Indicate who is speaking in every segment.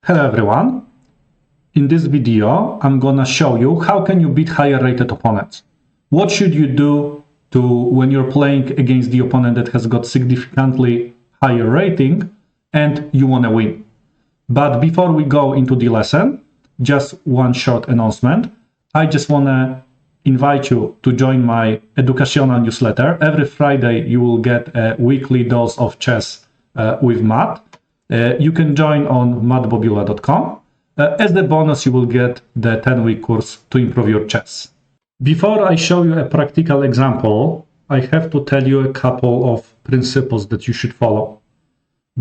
Speaker 1: Hello everyone. In this video, I'm gonna show you how can you beat higher rated opponents. What should you do when you're playing against the opponent that has got significantly higher rating and you wanna win. But before we go into the lesson, just one short announcement. I just wanna invite you to join my educational newsletter. Every Friday you will get a weekly dose of chess with Matt. You can join on mattbobula.com. As the bonus, you will get the 10-week course to improve your chess. Before I show you a practical example, I have to tell you a couple of principles that you should follow.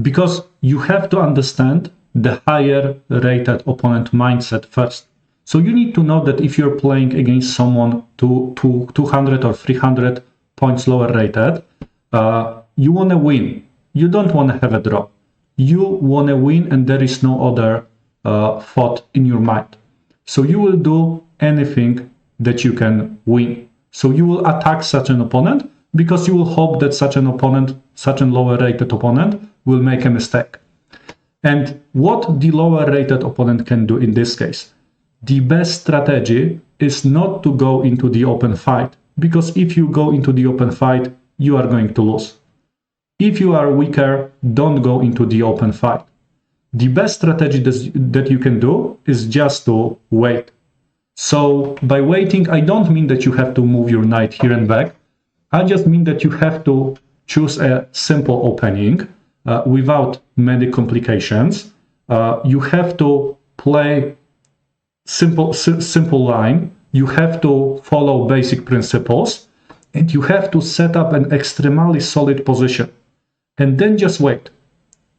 Speaker 1: Because you have to understand the higher rated opponent mindset first. So you need to know that if you're playing against someone to 200 or 300 points lower rated, you want to win. You don't want to have a draw. You want to win and there is no other thought in your mind. So you will do anything that you can win. So you will attack such an opponent because you will hope that such an opponent, such a lower rated opponent, will make a mistake. And what the lower rated opponent can do in this case? The best strategy is not to go into the open fight, because if you go into the open fight, you are going to lose. If you are weaker, don't go into the open fight. The best strategy that you can do is just to wait. So by waiting, I don't mean that you have to move your knight here and back. I just mean that you have to choose a simple opening without many complications. You have to play simple line. You have to follow basic principles, and you have to set up an extremely solid position. And then just wait.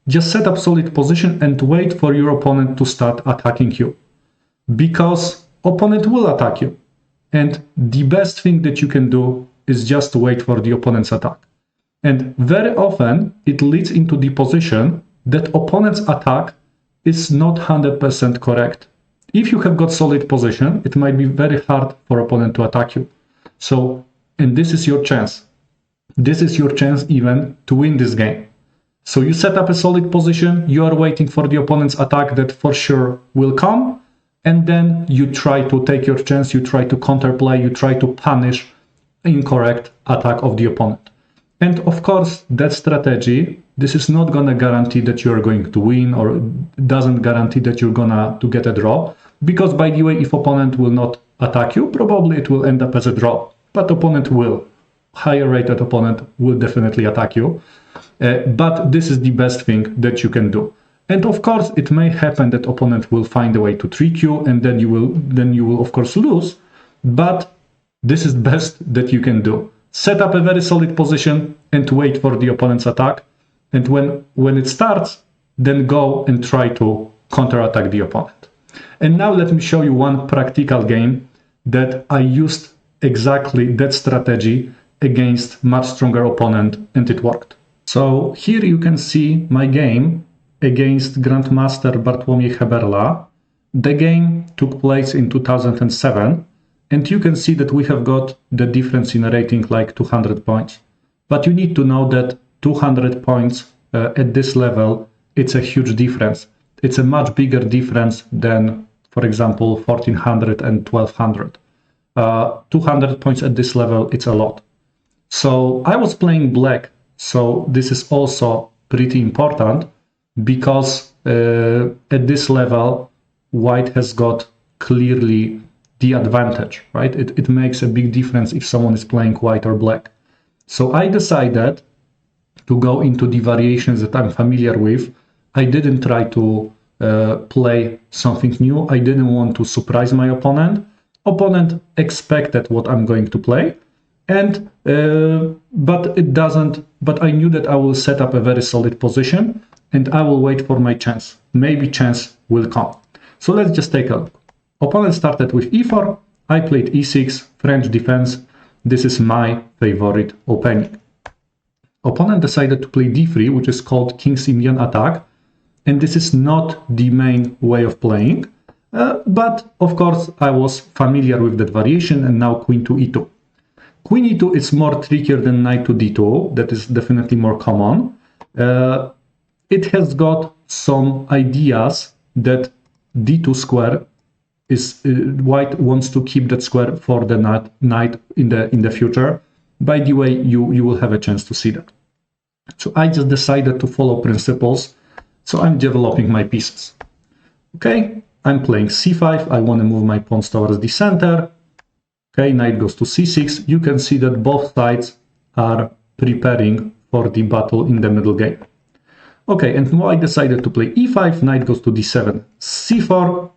Speaker 1: Just set up solid position and wait for your opponent to start attacking you. Because opponent will attack you. And the best thing that you can do is just wait for the opponent's attack. And very often it leads into the position that opponent's attack is not 100% correct. If you have got solid position, it might be very hard for opponent to attack you. So, and this is your chance. This is your chance even to win this game. So you set up a solid position, you are waiting for the opponent's attack that for sure will come, and then you try to take your chance, you try to counterplay, you try to punish incorrect attack of the opponent. And of course, that strategy, this is not gonna guarantee that you're going to win, or doesn't guarantee that you're gonna to get a draw, because by the way, if opponent will not attack you, probably it will end up as a draw, but opponent will. Higher rated opponent will definitely attack you, but this is the best thing that you can do. And of course, it may happen that opponent will find a way to trick you, and then you will of course lose. But this is the best that you can do. Set up a very solid position and wait for the opponent's attack. And when it starts, then go and try to counterattack the opponent. And now let me show you one practical game that I used exactly that strategy against much stronger opponent, and it worked. So here you can see my game against Grandmaster Bartłomiej Heberla. The game took place in 2007, and you can see that we have got the difference in rating like 200 points. But you need to know that 200 points at this level, it's a huge difference. It's a much bigger difference than, for example, 1400 and 1200. 200 points at this level, it's a lot. So I was playing black, so this is also pretty important, because at this level, white has got clearly the advantage, right? It makes a big difference if someone is playing white or black. So I decided to go into the variations that I'm familiar with. I didn't try to play something new. I didn't want to surprise my opponent. Opponent expected what I'm going to play. And but I knew that I will set up a very solid position and I will wait for my chance. Maybe chance will come. So let's just take a look. Opponent started with e4, I played e6, French defense. This is my favorite opening. Opponent decided to play d3, which is called King's Indian attack. And this is not the main way of playing. But of course, I was familiar with that variation, and now Queen to e2. Queen e2 is more trickier than knight to d2. That is definitely more common. It has got some ideas that d2 square is white wants to keep that square for the knight in the future. By the way, you will have a chance to see that. So I just decided to follow principles. So I'm developing my pieces. Okay, I'm playing c5. I want to move my pawns towards the center. Okay, knight goes to c6. You can see that both sides are preparing for the battle in the middle game. Okay, and now I decided to play e5. Knight goes to d7, c4.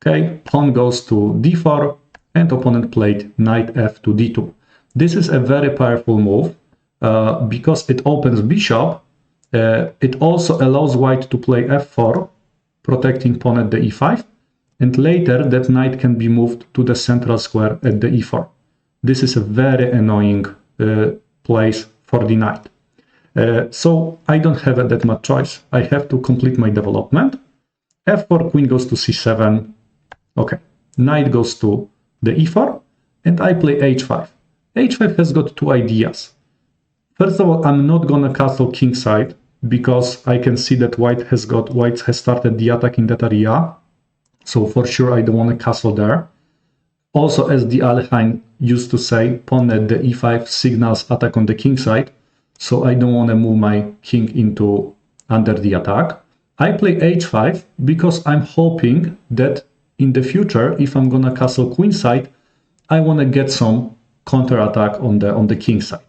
Speaker 1: Okay, pawn goes to d4, and opponent played knight f to d2. This is a very powerful move because it opens bishop. It also allows white to play f4, protecting pawn at the e5, and later that knight can be moved to the central square at the e4. This is a very annoying place for the knight. So I don't have that much choice. I have to complete my development. f4, queen goes to c7. Okay, knight goes to the e4, and I play h5. h5 has got two ideas. First of all, I'm not gonna castle kingside because I can see that white has started the attack in that area. So for sure I don't want to castle there. Also, as the Alekhine used to say, pawn at the e5 signals attack on the king side. So I don't want to move my king into under the attack. I play h5 because I'm hoping that in the future, if I'm gonna castle queen side, I want to get some counter attack on the king side.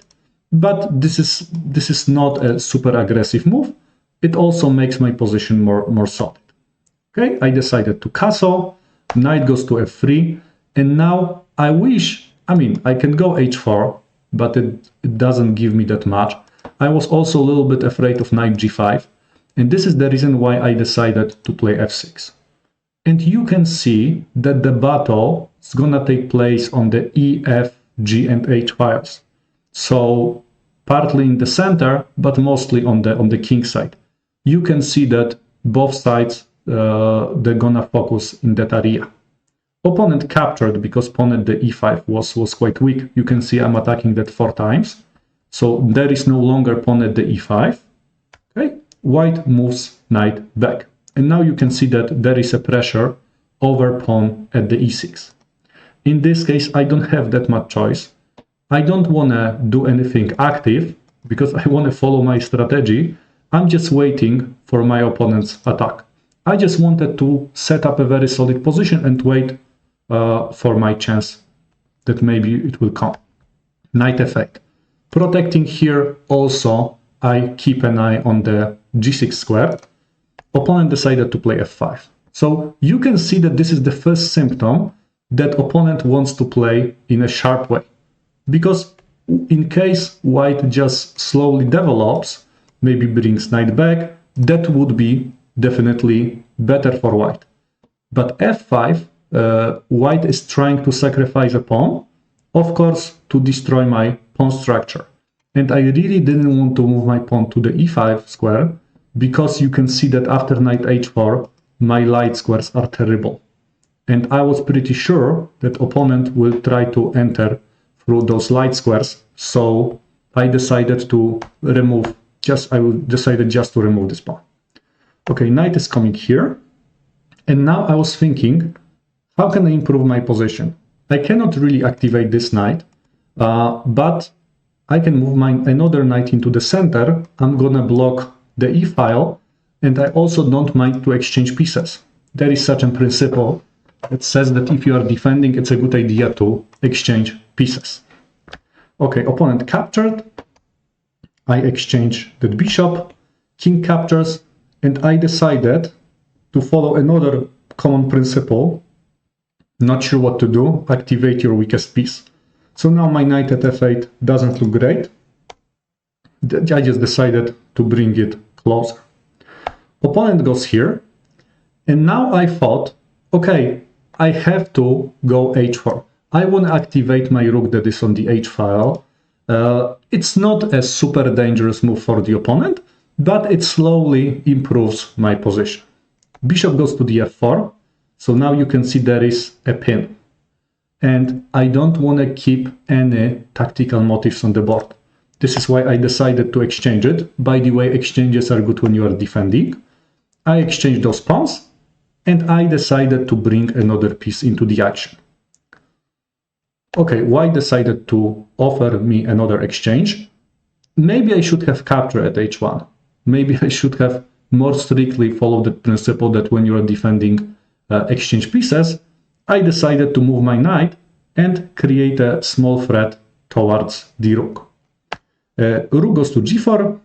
Speaker 1: But this is not a super aggressive move. It also makes my position more solid. Okay, I decided to castle. Knight goes to f3, and now I can go h4, but it doesn't give me that much. I was also a little bit afraid of knight g5, and this is the reason why I decided to play f6. And you can see that the battle is gonna take place on the e, f, g, and h files. So partly in the center, but mostly on the king side. You can see that both sides they're gonna focus in that area. Opponent captured because pawn at the e5 was quite weak. You can see I'm attacking that 4 times. So there is no longer pawn at the e5. Okay, white moves knight back. And now you can see that there is a pressure over pawn at the e6. In this case, I don't have that much choice. I don't want to do anything active because I want to follow my strategy. I'm just waiting for my opponent's attack. I just wanted to set up a very solid position and wait for my chance that maybe it will come. Knight f8. Protecting here also, I keep an eye on the g6 square. Opponent decided to play f5. So you can see that this is the first symptom that opponent wants to play in a sharp way. Because in case white just slowly develops, maybe brings knight back, that would be definitely better for white. But f5, white is trying to sacrifice a pawn, of course, to destroy my pawn structure. And I really didn't want to move my pawn to the e5 square, because you can see that after knight h4, my light squares are terrible. And I was pretty sure that opponent will try to enter through those light squares. So I decided to remove, decided just to remove this pawn. Okay, knight is coming here. And now I was thinking, how can I improve my position? I cannot really activate this knight, but I can move another knight into the center. I'm gonna block the e file, and I also don't mind to exchange pieces. There is such a principle that says that if you are defending, it's a good idea to exchange pieces. Okay, opponent captured. I exchange the bishop, king captures, and I decided to follow another common principle. Not sure what to do, activate your weakest piece. So now my knight at f8 doesn't look great. I just decided to bring it closer. Opponent goes here, and now I thought, okay, I have to go h4. I want to activate my rook that is on the h file. It's not a super dangerous move for the opponent, but it slowly improves my position. Bishop goes to the f4, so now you can see there is a pin. And I don't want to keep any tactical motifs on the board. This is why I decided to exchange it. By the way, exchanges are good when you are defending. I exchange those pawns, and I decided to bring another piece into the action. Okay, why decided to offer me another exchange? Maybe I should have captured at h1. Maybe I should have more strictly followed the principle that when you are defending exchange pieces, I decided to move my knight and create a small threat towards the rook. Rook goes to g4,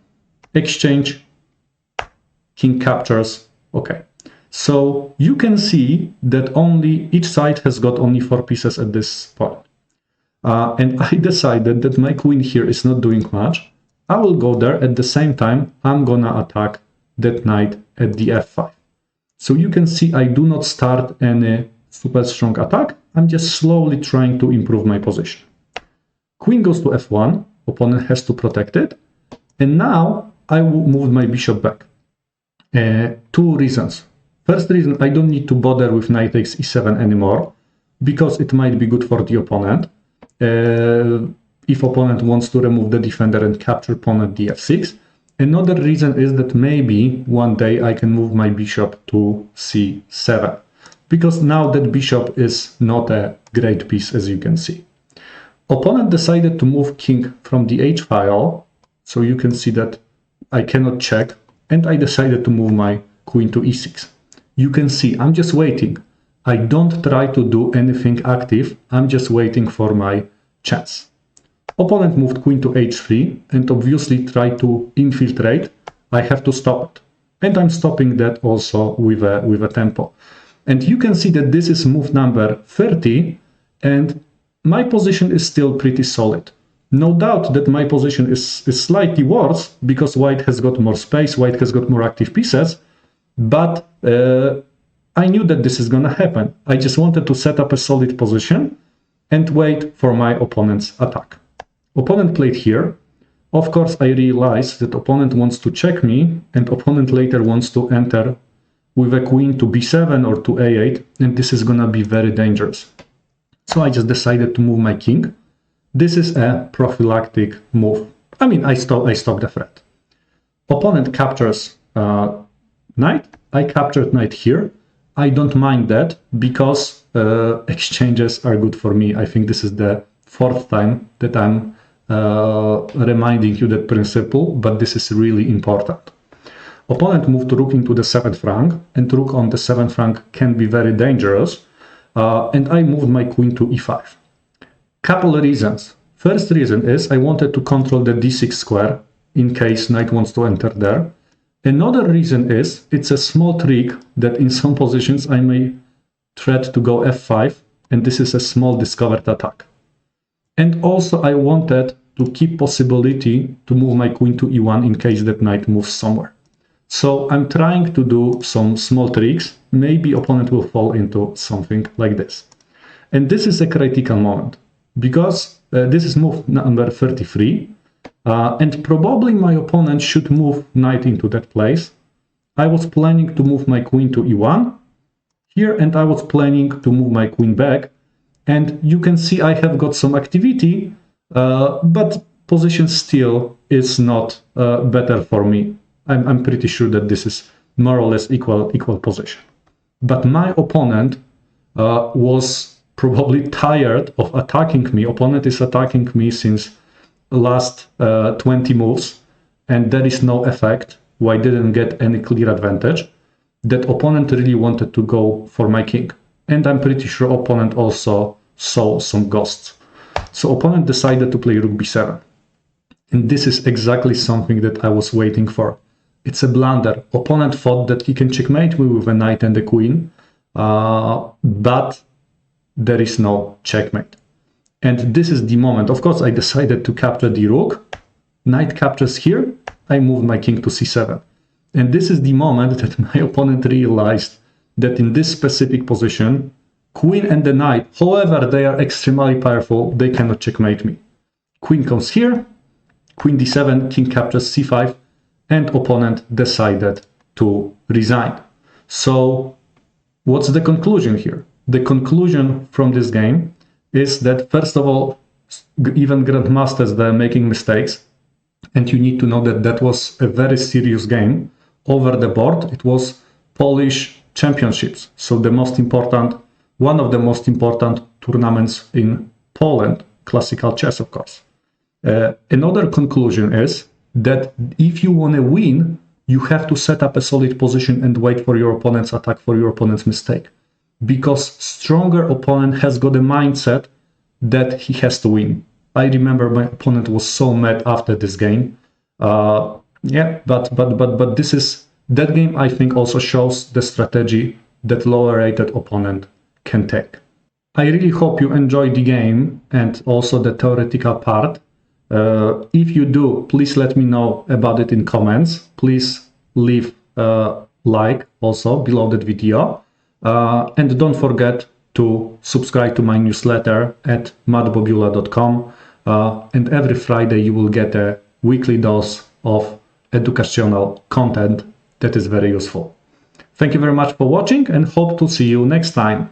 Speaker 1: exchange, king captures. Okay, so you can see that each side has got only 4 pieces at this point. And I decided that my queen here is not doing much. I will go there. At the same time, I'm gonna attack that knight at the f5. So you can see I do not start any super strong attack. I'm just slowly trying to improve my position. Queen goes to f1. Opponent has to protect it. And now I will move my bishop back. 2 reasons. First reason, I don't need to bother with knight takes e7 anymore, because it might be good for the opponent. If opponent wants to remove the defender and capture pawn at the f6. Another reason is that maybe one day I can move my bishop to c7, because now that bishop is not a great piece, as you can see. Opponent decided to move king from the h file, so you can see that I cannot check, and I decided to move my queen to e6. You can see I'm just waiting. I don't try to do anything active, I'm just waiting for my chance. Opponent moved queen to h3 and obviously tried to infiltrate. I have to stop it. And I'm stopping that also with a tempo. And you can see that this is move number 30, and my position is still pretty solid. No doubt that my position is slightly worse because white has got more space, white has got more active pieces, but I knew that this is gonna happen. I just wanted to set up a solid position and wait for my opponent's attack. Opponent played here. Of course, I realized that opponent wants to check me, and opponent later wants to enter with a queen to b7 or to a8, and this is gonna be very dangerous. So I just decided to move my king. This is a prophylactic move. I mean, I stopped the threat. Opponent captures knight. I captured knight here. I don't mind that because exchanges are good for me. I think this is the 4th time that I'm reminding you that principle, but this is really important. Opponent moved rook into the 7th rank, and rook on the 7th rank can be very dangerous. And I moved my queen to e5. Couple of reasons. First reason is I wanted to control the d6 square in case knight wants to enter there. Another reason is it's a small trick that in some positions I may threat to go f5, and this is a small discovered attack. And also I wanted to keep possibility to move my queen to e1 in case that knight moves somewhere. So I'm trying to do some small tricks. Maybe opponent will fall into something like this. And this is a critical moment because this is move number 33. And probably my opponent should move knight into that place. I was planning to move my queen to e1 here, and I was planning to move my queen back. And you can see I have got some activity, but position still is not better for me. I'm pretty sure that this is more or less equal position. But my opponent was probably tired of attacking me. Opponent is attacking me since last 20 moves, and there is no effect. Why didn't get any clear advantage? That opponent really wanted to go for my king. And I'm pretty sure opponent also saw some ghosts. So opponent decided to play rook b7. And this is exactly something that I was waiting for. It's a blunder. Opponent thought that he can checkmate me with a knight and a queen, but there is no checkmate. And this is the moment. Of course, I decided to capture the rook. Knight captures here. I move my king to c7. And this is the moment that my opponent realized that in this specific position, queen and the knight, however they are extremely powerful, they cannot checkmate me. Queen comes here, queen d7, king captures c5, and opponent decided to resign. So what's the conclusion here? The conclusion from this game is that, first of all, even grandmasters, they're making mistakes, and you need to know that that was a very serious game. Over the board, it was Polish championships. So one of the most important tournaments in Poland, classical chess, of course. Another conclusion is that if you want to win, you have to set up a solid position and wait for your opponent's attack, for your opponent's mistake. Because stronger opponent has got a mindset that he has to win. I remember my opponent was so mad after this game. But that game, I think, also shows the strategy that lower rated opponent can take. I really hope you enjoyed the game and also the theoretical part. If you do, please let me know about it in comments. Please leave a like also below that video. And don't forget to subscribe to my newsletter at mattbobula.com. And every Friday you will get a weekly dose of educational content that is very useful. Thank you very much for watching and hope to see you next time.